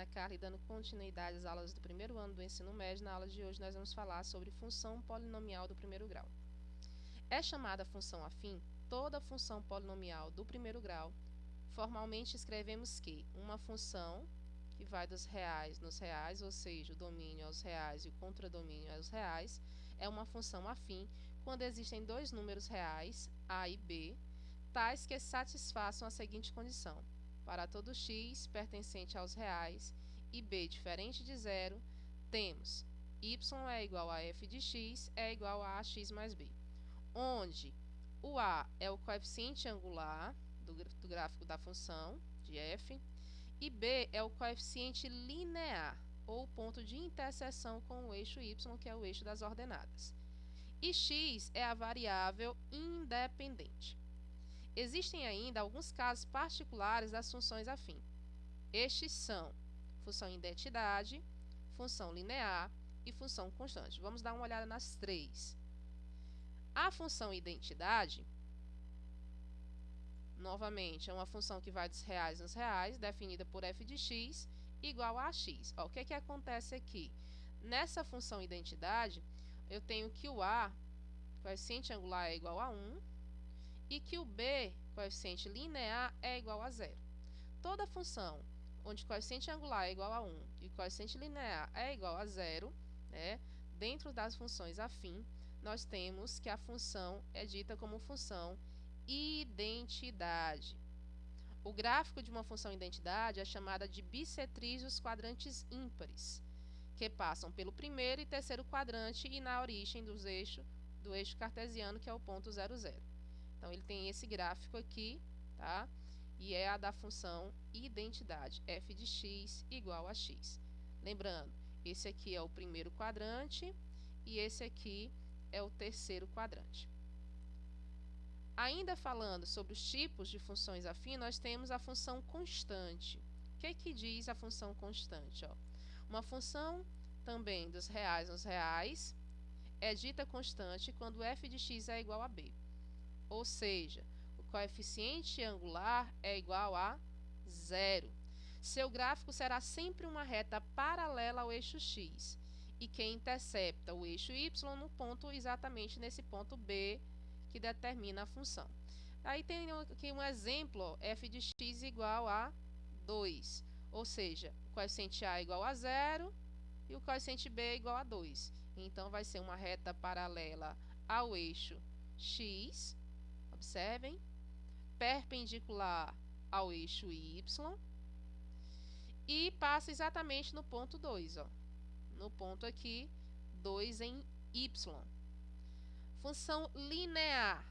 Ana Carla e dando continuidade às aulas do primeiro ano do ensino médio. Na aula de hoje nós vamos falar sobre função polinomial do primeiro grau. É chamada função afim toda função polinomial do primeiro grau. Formalmente escrevemos que uma função que vai dos reais nos reais, ou seja, o domínio aos reais e o contradomínio aos reais, é uma função afim quando existem dois números reais, a e b, tais que satisfaçam a seguinte condição: para todo x pertencente aos reais e b diferente de zero, temos y é igual a f de x é igual a ax mais b, onde o a é o coeficiente angular do gráfico da função de f e b é o coeficiente linear ou ponto de interseção com o eixo y, que é o eixo das ordenadas, e x é a variável independente. Existem ainda alguns casos particulares das funções afim. Estes são função identidade, função linear e função constante. Vamos dar uma olhada nas três. A função identidade, novamente, é uma função que vai dos reais nos reais, definida por f de x igual a x. O que acontece aqui? Nessa função identidade, eu tenho que o a, coeficiente angular, é igual a 1, e que o b, coeficiente linear, é igual a 0. Toda função onde o coeficiente angular é igual a 1 e o coeficiente linear é igual a 0, né, dentro das funções afim, nós temos que a função é dita como função identidade. O gráfico de uma função identidade é chamada de bissetriz dos quadrantes ímpares, que passam pelo primeiro e terceiro quadrante e na origem do eixo cartesiano, que é o ponto 0, 0. Então, ele tem esse gráfico aqui, tá? E é a da função identidade, f de x igual a x. Lembrando, esse aqui é o primeiro quadrante e esse aqui é o terceiro quadrante. Ainda falando sobre os tipos de funções afim, nós temos a função constante. O que diz a função constante? Uma função também dos reais nos reais é dita constante quando f de x é igual a b. Ou seja, o coeficiente angular é igual a 0. Seu gráfico será sempre uma reta paralela ao eixo x e que intercepta o eixo y no ponto, exatamente nesse ponto B que determina a função. Aí tem aqui um exemplo, f de x igual a 2, ou seja, o coeficiente a é igual a 0 e o coeficiente b é igual a 2. Então, vai ser uma reta paralela ao eixo x, observem, perpendicular ao eixo y e passa exatamente no ponto 2, no ponto aqui 2 em y. Função linear.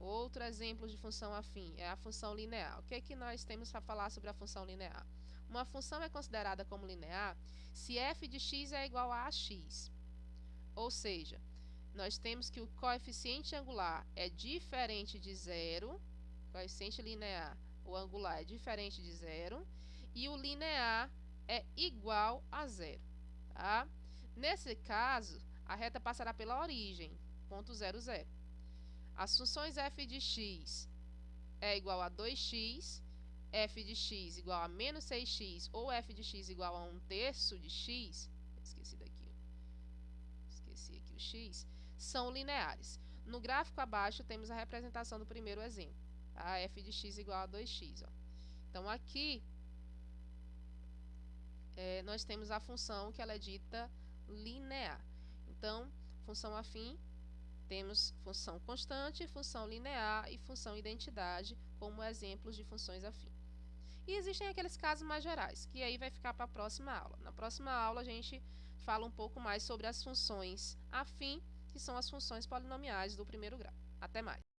Outro exemplo de função afim é a função linear. O que é que nós temos para falar sobre a função linear? Uma função é considerada como linear se f de x é igual a ax. Ou seja, nós temos que o coeficiente angular é diferente de 0, coeficiente linear, o angular é diferente de 0, e o linear é igual a 0. Tá? Nesse caso, a reta passará pela origem, ponto 0, 0. As funções f de x é igual a 2x, f de x igual a menos 6x ou f de x igual a 1/3 de x, esqueci aqui o x, são lineares. No gráfico abaixo temos a representação do primeiro exemplo, a f de x igual a 2x. Então, aqui nós temos a função que ela é dita linear. Então, função afim, temos função constante, função linear e função identidade como exemplos de funções afim. E existem aqueles casos mais gerais, que aí vai ficar para a próxima aula. Na próxima aula a gente fala um pouco mais sobre as funções afim, que são as funções polinomiais do primeiro grau. Até mais!